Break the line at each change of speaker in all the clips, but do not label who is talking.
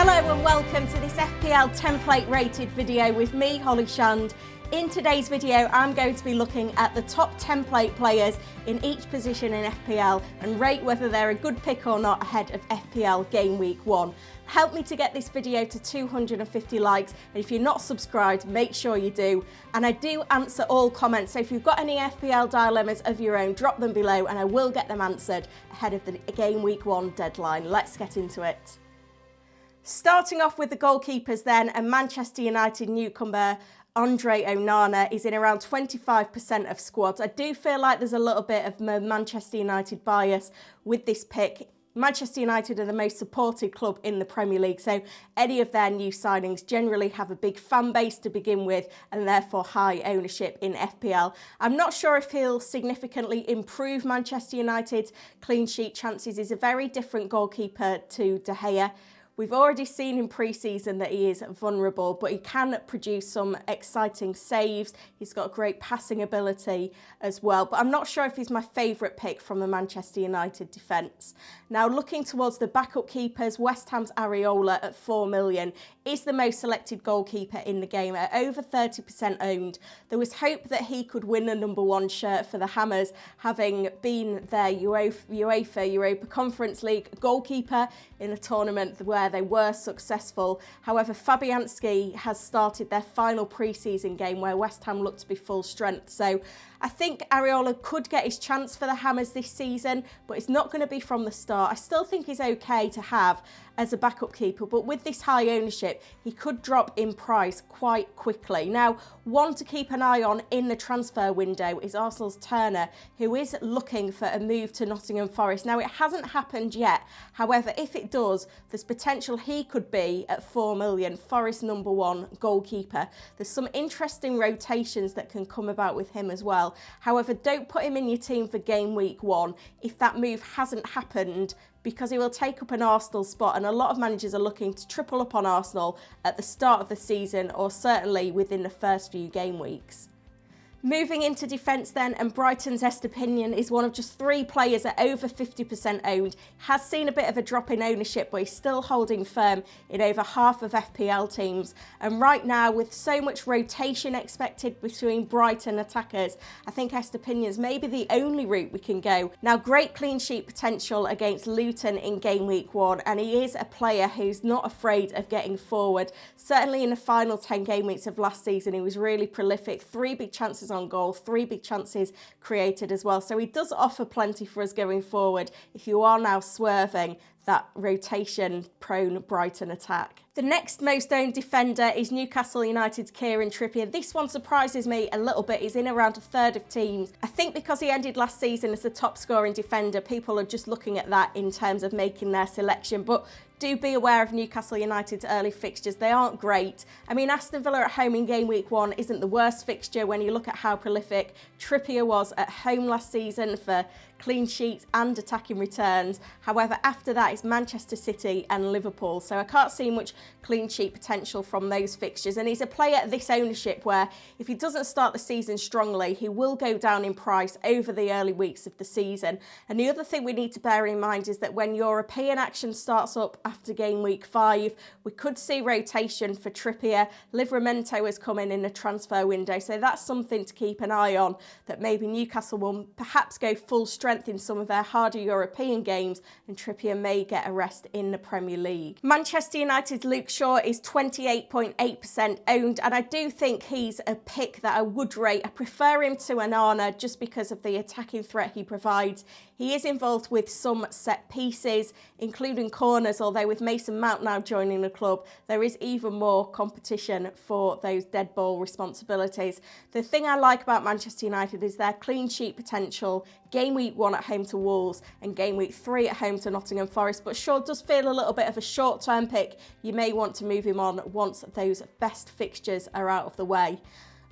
Hello and welcome to this FPL template rated video with me, Holly Shand. In today's video, I'm going to be looking at the top template players in each position in FPL and rate whether they're a good pick or not ahead of FPL Gameweek 1. Help me to get this video to 250 likes, and if you're not subscribed, make sure you do. And I do answer all comments, so if you've got any FPL dilemmas of your own, drop them below and I will get them answered ahead of the Gameweek 1 deadline. Let's get into it. Starting off with the goalkeepers then, a Manchester United newcomer, Andre Onana, is in around 25% of squads. I do feel like there's a little bit of Manchester United bias with this pick. Manchester United are the most supported club in the Premier League, so any of their new signings generally have a big fan base to begin with and therefore high ownership in FPL. I'm not sure if he'll significantly improve Manchester United's clean sheet chances. He's a very different goalkeeper to De Gea. We've already seen in pre-season that he is vulnerable, but he can produce some exciting saves. He's got great passing ability as well, but I'm not sure if he's my favourite pick from the Manchester United defence. Now, looking towards the backup keepers, West Ham's Areola at 4 million is the most selected goalkeeper in the game at over 30% owned. There was hope that he could win the #1 shirt for the Hammers, having been their Europa Conference League goalkeeper in a tournament where they were successful. However, Fabianski has started their final pre-season game where West Ham looked to be full strength. So I think Areola could get his chance for the Hammers this season, but it's not going to be from the start. I still think he's okay to have as a backup keeper, but with this high ownership, he could drop in price quite quickly. Now, one to keep an eye on in the transfer window is Arsenal's Turner, who is looking for a move to Nottingham Forest. Now, it hasn't happened yet. However, if it does, there's potential he could be at 4 million, Forest #1 goalkeeper. There's some interesting rotations that can come about with him as well. However, don't put him in your team for game week 1 if that move hasn't happened, because he will take up an Arsenal spot, and a lot of managers are looking to triple up on Arsenal at the start of the season or certainly within the first few game weeks. Moving into defence then, and Brighton's Estepinian is one of just 3 players at over 50% owned. Has seen a bit of a drop in ownership, but he's still holding firm in over half of FPL teams. And right now, with so much rotation expected between Brighton attackers, I think Estepinian's maybe the only route we can go. Now, great clean sheet potential against Luton in game week 1, and he is a player who's not afraid of getting forward. Certainly in the final 10 game weeks of last season, he was really prolific. 3 big chances on goal, 3 big chances created as well. So he does offer plenty for us going forward if you are now swerving that rotation-prone Brighton attack. The next most owned defender is Newcastle United's Kieran Trippier. This one surprises me a little bit. He's in around a third of teams. I think because he ended last season as the top scoring defender, people are just looking at that in terms of making their selection. But do be aware of Newcastle United's early fixtures. They aren't great. I mean, Aston Villa at home in game week 1 isn't the worst fixture when you look at how prolific Trippier was at home last season for clean sheets and attacking returns. However, after that it's Manchester City and Liverpool. So I can't see much clean sheet potential from those fixtures. And he's a player at this ownership where if he doesn't start the season strongly, he will go down in price over the early weeks of the season. And the other thing we need to bear in mind is that when European action starts up after game week 5, we could see rotation for Trippier. Livramento has come in the transfer window, so that's something to keep an eye on, that maybe Newcastle will perhaps go full strength in some of their harder European games and Trippier may get a rest in the Premier League. Manchester United's Luke Shaw is 28.8% owned, and I do think he's a pick that I would rate. I prefer him to Onana just because of the attacking threat he provides. He is involved with some set pieces, including corners, although with Mason Mount now joining the club, there is even more competition for those dead ball responsibilities. The thing I like about Manchester United is their clean sheet potential. Game week 1 at home to Wolves and game week 3 at home to Nottingham Forest, but Shaw does feel a little bit of a short-term pick. You may want to move him on once those best fixtures are out of the way.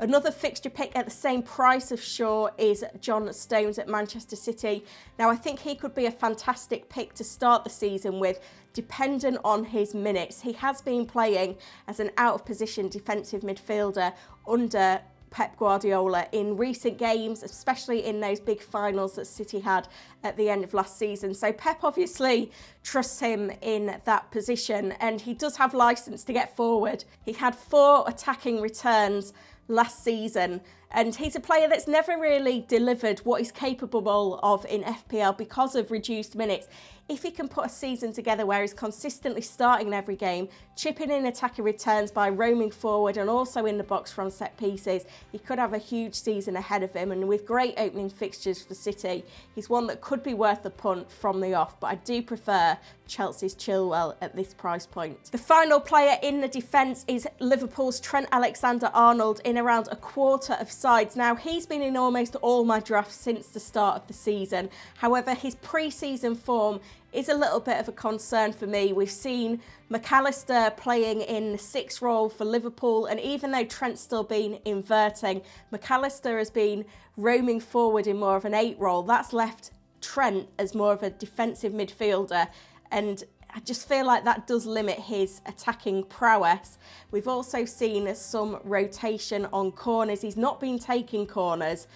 Another fixture pick at the same price of Shaw is John Stones at Manchester City. Now, I think he could be a fantastic pick to start the season with, dependent on his minutes. He has been playing as an out-of-position defensive midfielder under Pep Guardiola in recent games, especially in those big finals that City had at the end of last season. So Pep obviously trusts him in that position, and he does have licence to get forward. He had 4 attacking returns last season, and he's a player that's never really delivered what he's capable of in FPL because of reduced minutes. If he can put a season together where he's consistently starting every game, chipping in attacking returns by roaming forward and also in the box from set pieces, he could have a huge season ahead of him. And with great opening fixtures for City, he's one that could be worth a punt from the off, but I do prefer Chelsea's Chilwell at this price point. The final player in the defence is Liverpool's Trent Alexander-Arnold in around a quarter of sides. Now, he's been in almost all my drafts since the start of the season. However, his pre-season form is a little bit of a concern for me. We've seen McAllister playing in the 6 role for Liverpool, and even though Trent's still been inverting, McAllister has been roaming forward in more of an 8 role. That's left Trent as more of a defensive midfielder, and I just feel like that does limit his attacking prowess. We've also seen some rotation on corners. He's not been taking corners,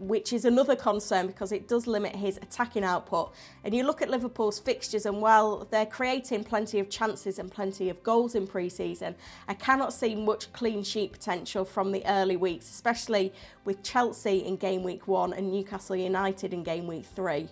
which is another concern because it does limit his attacking output. And you look at Liverpool's fixtures, and while they're creating plenty of chances and plenty of goals in pre-season, I cannot see much clean sheet potential from the early weeks, especially with Chelsea in game week 1 and Newcastle United in game week 3.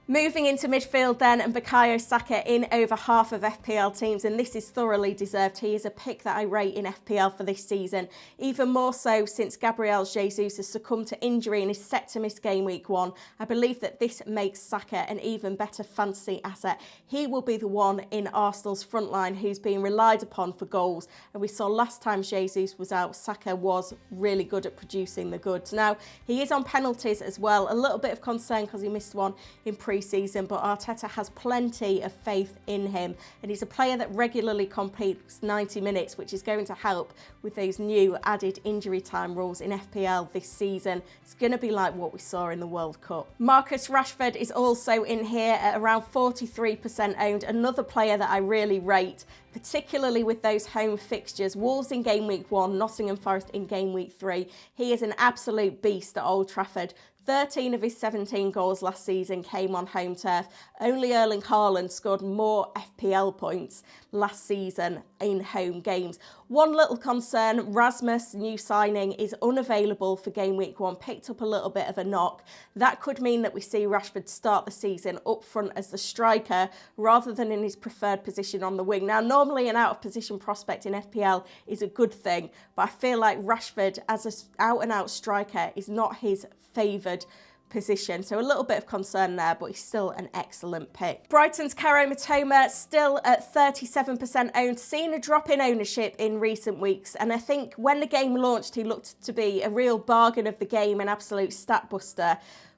Moving into midfield then, and Bukayo Saka in over half of FPL teams, and this is thoroughly deserved. He is a pick that I rate in FPL for this season, even more so since Gabriel Jesus has succumbed to injury and is set to miss game week 1. I believe that this makes Saka an even better fantasy asset. He will be the one in Arsenal's front line who's being relied upon for goals, and we saw last time Jesus was out, Saka was really good at producing the goods. Now, he is on penalties as well, a little bit of concern because he missed one in pre-season, but Arteta has plenty of faith in him, and he's a player that regularly completes 90 minutes, which is going to help with those new added injury time rules in FPL this season. It's going to be like what we saw in the World Cup. Marcus Rashford is also in here at around 43% owned, another player that I really rate, particularly with those home fixtures. Wolves in game week 1, Nottingham Forest in game week 3. He is an absolute beast at Old Trafford. 13 of his 17 goals last season came on home turf. Only Erling Haaland scored more FPL points last season in home games. One little concern, Rasmus, new signing, is unavailable for game week 1, picked up a little bit of a knock. That could mean that we see Rashford start the season up front as the striker rather than in his preferred position on the wing. Now, normally an out-of-position prospect in FPL is a good thing, but I feel like Rashford as an out-and-out striker is not his favoured position. So a little bit of concern there, but he's still an excellent pick. Brighton's Kaoru Mitoma still at 37% owned, seen a drop in ownership in recent weeks. And I think when the game launched, he looked to be a real bargain of the game, an absolute stat buster.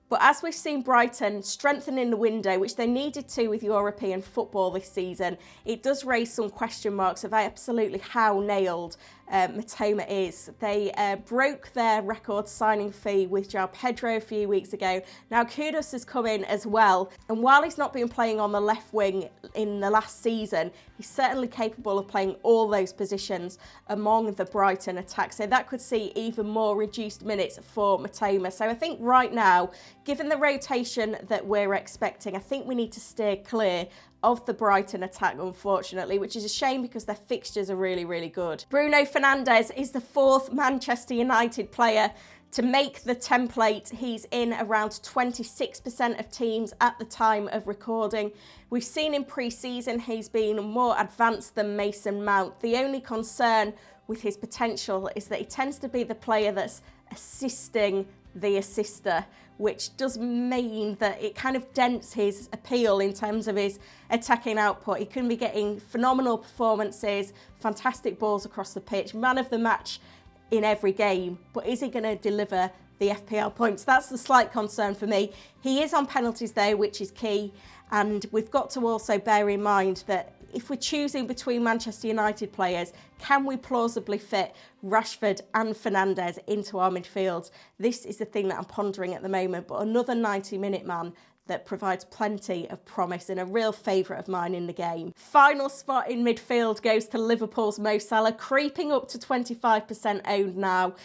But as we've seen Brighton strengthening the window, which they needed to with European football this season, it does raise some question marks of absolutely how nailed Mitoma is. They broke their record signing fee with João Pedro a few weeks ago. Now Kudus has come in as well, and while he's not been playing on the left wing in the last season, he's certainly capable of playing all those positions among the Brighton attack. So that could see even more reduced minutes for Mitoma. So I think right now, given the rotation that we're expecting, I think we need to steer clear of the Brighton attack, unfortunately, which is a shame because their fixtures are really, really good. Bruno Fernandes is the 4th Manchester United player to make the template. He's in around 26% of teams at the time of recording. We've seen in pre-season he's been more advanced than Mason Mount. The only concern with his potential is that he tends to be the player that's assisting the assister, which does mean that it kind of dents his appeal in terms of his attacking output. He can be getting phenomenal performances, fantastic balls across the pitch, man of the match in every game, but is he going to deliver the FPL points? That's the slight concern for me. He is on penalties though, which is key, and we've got to also bear in mind that if we're choosing between Manchester United players, can we plausibly fit Rashford and Fernandes into our midfield? This is the thing that I'm pondering at the moment, but another 90-minute man that provides plenty of promise and a real favourite of mine in the game. Final spot in midfield goes to Liverpool's Mo Salah, creeping up to 25% owned now.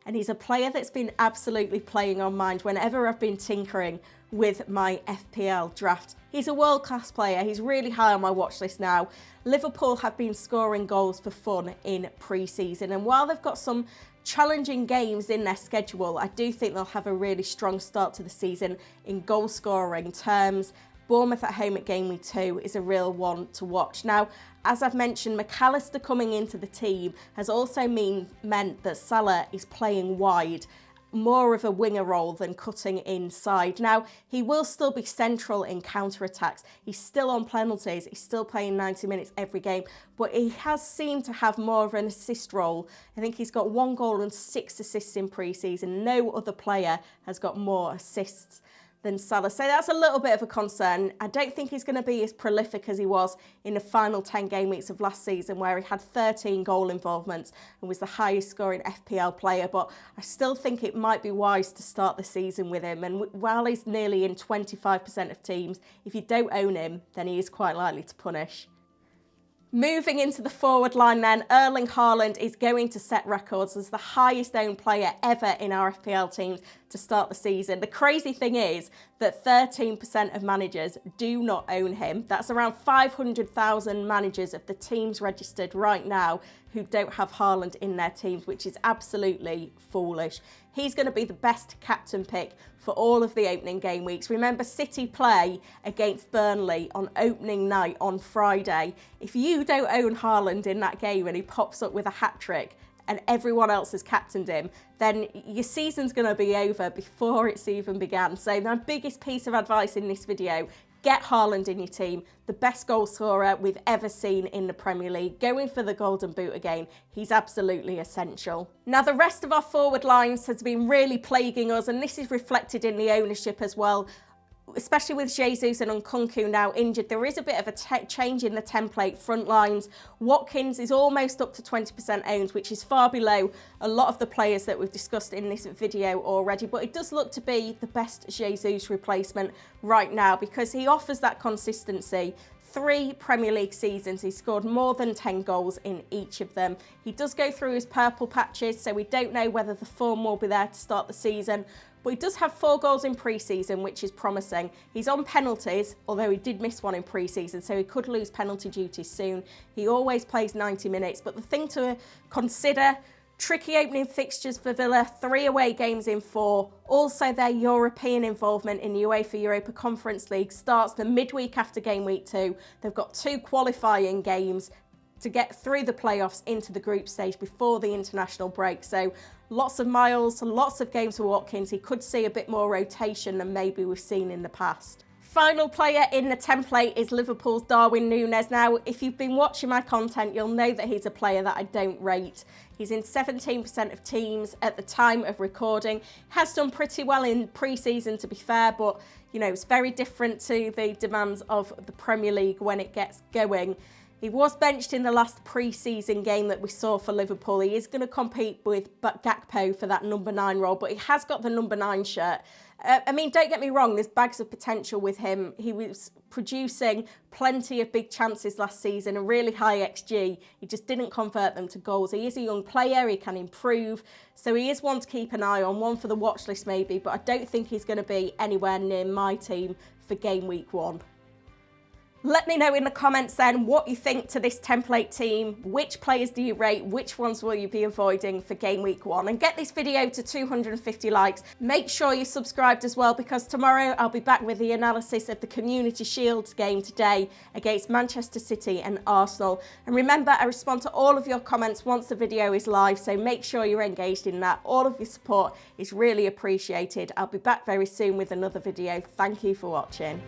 And he's a player that's been absolutely playing on mind whenever I've been tinkering with my FPL draft. He's a world-class player. He's really high on my watch list now. Liverpool have been scoring goals for fun in pre-season, and while they've got some challenging games in their schedule, I do think they'll have a really strong start to the season in goal scoring terms. Bournemouth at home at Gameweek 2 is a real one to watch. Now, as I've mentioned, McAllister coming into the team has also meant that Salah is playing wide, more of a winger role than cutting inside. Now, he will still be central in counter-attacks. He's still on penalties. He's still playing 90 minutes every game, but he has seemed to have more of an assist role. I think he's got 1 goal and 6 assists in pre-season. No other player has got more assists than Salah. So that's a little bit of a concern. I don't think he's going to be as prolific as he was in the final 10 game weeks of last season, where he had 13 goal involvements and was the highest scoring FPL player. But I still think it might be wise to start the season with him. And while he's nearly in 25% of teams, if you don't own him, then he is quite likely to punish. Moving into the forward line then, Erling Haaland is going to set records as the highest owned player ever in our FPL teams to start the season. The crazy thing is that 13% of managers do not own him. That's around 500,000 managers of the teams registered right now who don't have Haaland in their teams, which is absolutely foolish. He's going to be the best captain pick for all of the opening game weeks. Remember, City play against Burnley on opening night on Friday. If you don't own Haaland in that game and he pops up with a hat-trick and everyone else has captained him, then your season's going to be over before it's even began. So my biggest piece of advice in this video: get Haaland in your team, the best goal scorer we've ever seen in the Premier League. Going for the Golden Boot again, he's absolutely essential. Now, the rest of our forward lines has been really plaguing us, and this is reflected in the ownership as well. Especially with Jesus and Nkunku now injured, there is a bit of a change in the template front lines. Watkins is almost up to 20% owned, which is far below a lot of the players that we've discussed in this video already, but it does look to be the best Jesus replacement right now because he offers that consistency. 3 Premier League seasons, he scored more than 10 goals in each of them. He does go through his purple patches, so we don't know whether the form will be there to start the season, but he does have 4 goals in pre-season, which is promising. He's on penalties, although he did miss one in pre-season, so he could lose penalty duties soon. He always plays 90 minutes, but the thing to consider: tricky opening fixtures for Villa, 3 away games in 4. Also, their European involvement in the UEFA Europa Conference League starts the midweek after game week 2. They've got 2 qualifying games to get through the playoffs into the group stage before the international break. So lots of miles, lots of games for Watkins. He could see a bit more rotation than maybe we've seen in the past. Final player in the template is Liverpool's Darwin Núñez. Now, if you've been watching my content, you'll know that he's a player that I don't rate. He's in 17% of teams at the time of recording. Has done pretty well in pre-season, to be fair, but you know, it's very different to the demands of the Premier League when it gets going. He was benched in the last pre-season game that we saw for Liverpool. He is going to compete with Gakpo for that number 9 role, but he has got the number 9 shirt. I mean, don't get me wrong, there's bags of potential with him. He was producing plenty of big chances last season, a really high XG. He just didn't convert them to goals. He is a young player, he can improve. So he is one to keep an eye on, one for the watch list maybe, but I don't think he's going to be anywhere near my team for game week 1. Let me know in the comments then what you think to this template team. Which players do you rate? Which ones will you be avoiding for game week 1? And get this video to 250 likes. Make sure you're subscribed as well, because tomorrow I'll be back with the analysis of the Community Shield game today against Manchester City and Arsenal. And remember, I respond to all of your comments once the video is live, so make sure you're engaged in that. All of your support is really appreciated. I'll be back very soon with another video. Thank you for watching.